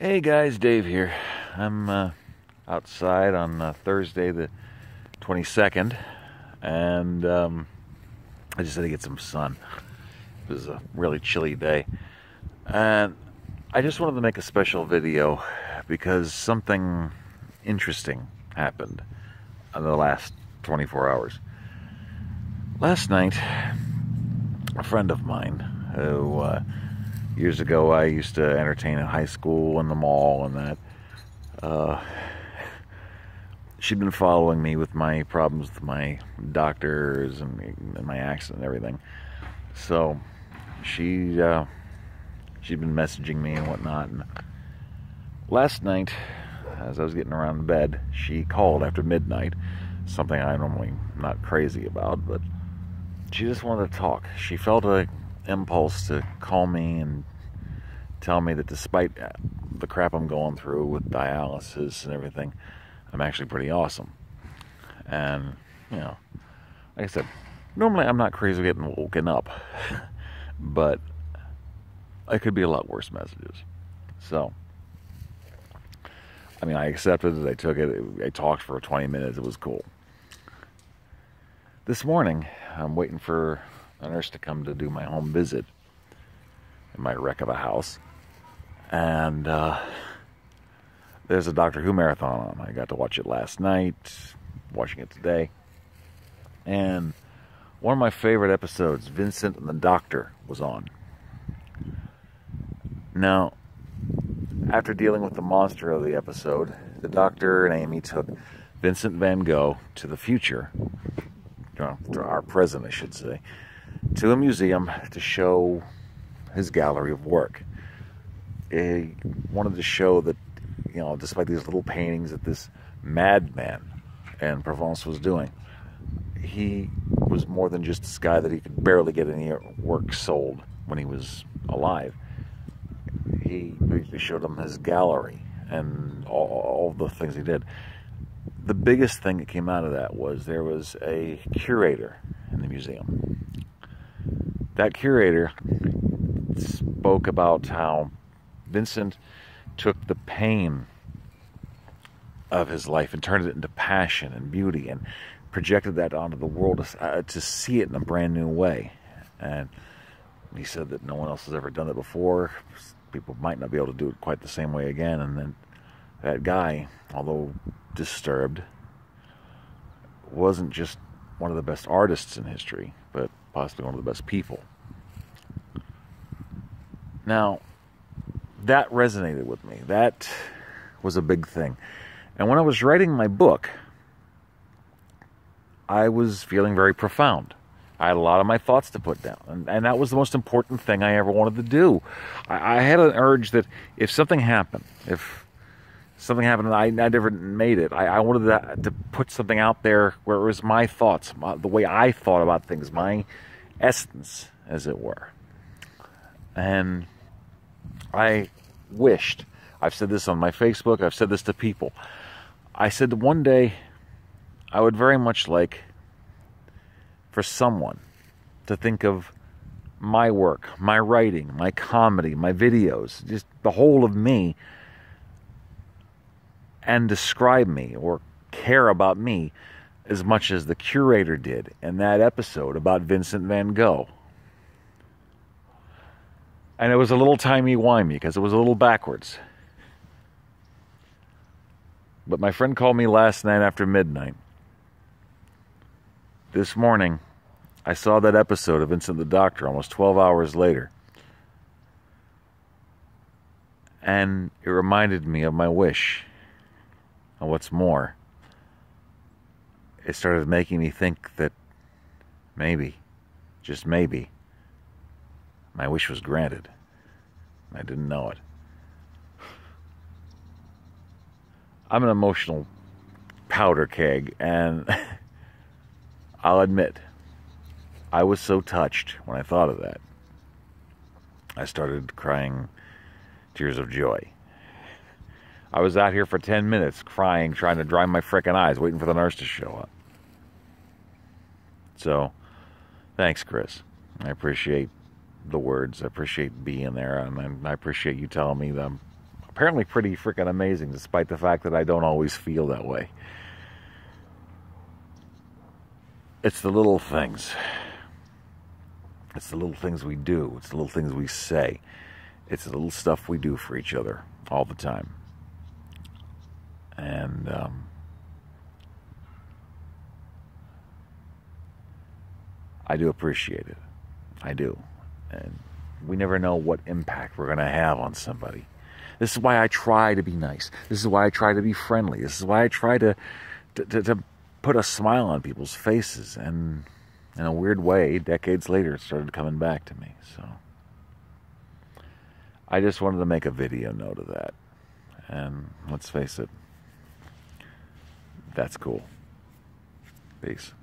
Hey guys, Dave here. I'm outside on Thursday the 22nd, and I just had to get some sun. It was a really chilly day, and I just wanted to make a special video because something interesting happened in the last 24 hours. Last night, a friend of mine who years ago I used to entertain in high school and the mall and that. She'd been following me with my problems with my doctors and my accident and everything. So she'd been messaging me and whatnot. And last night, as I was getting around to bed, she called after midnight. Something I normally not crazy about, but she just wanted to talk. She felt an impulse to call me and tell me that despite the crap I'm going through with dialysis and everything, I'm actually pretty awesome. And, like I said, normally I'm not crazy getting woken up, but it could be a lot worse messages. So, I accepted it, I took it, I talked for 20 minutes, it was cool. This morning, I'm waiting for a nurse to come to do my home visit in my wreck of a house. And there's a Doctor Who marathon on. I got to watch it last night, watching it today. And one of my favorite episodes, Vincent and the Doctor, was on. Now, after dealing with the monster of the episode, the Doctor and Amy took Vincent Van Gogh to the future, to our present, I should say, to a museum to show his gallery of work. He wanted to show that, despite these little paintings that this madman in Provence was doing, he was more than just this guy that he could barely get any work sold when he was alive. He showed him his gallery and all the things he did. The biggest thing that came out of that was there was a curator in the museum. That curator spoke about how Vincent took the pain of his life and turned it into passion and beauty and projected that onto the world to see it in a brand new way. And he said that no one else has ever done it before. People might not be able to do it quite the same way again. And then that guy, although disturbed, wasn't just one of the best artists in history, but possibly one of the best people. Now, that resonated with me. That was a big thing. And when I was writing my book, I was feeling very profound. I had a lot of my thoughts to put down. And that was the most important thing I ever wanted to do. I had an urge that if something happened and I never made it, I wanted to put something out there where it was my thoughts, the way I thought about things, my essence, as it were. And I wished, I've said this on my Facebook, I've said this to people, I said that one day I would very much like for someone to think of my work, my writing, my comedy, my videos, just the whole of me, and describe me or care about me as much as the curator did in that episode about Vincent Van Gogh. And it was a little timey-wimey because it was a little backwards. But my friend called me last night after midnight. This morning, I saw that episode of Vincent the Doctor almost 12 hours later. And it reminded me of my wish. And what's more, it started making me think that maybe, just maybe, my wish was granted. I didn't know it. I'm an emotional powder keg, and I'll admit, I was so touched when I thought of that. I started crying tears of joy. I was out here for 10 minutes crying, trying to dry my frickin' eyes, waiting for the nurse to show up. So, thanks, Chris. I appreciate the words. I appreciate being there, and I appreciate you telling me that I'm apparently pretty freaking amazing, despite the fact that I don't always feel that way. It's the little things. It's the little things we do. It's the little things we say. It's the little stuff we do for each other all the time. And I do appreciate it. I do. And we never know what impact we're going to have on somebody. This is why I try to be nice. This is why I try to be friendly. This is why I try to put a smile on people's faces. And in a weird way, decades later, it started coming back to me. So I just wanted to make a video note of that. And let's face it, that's cool. Peace.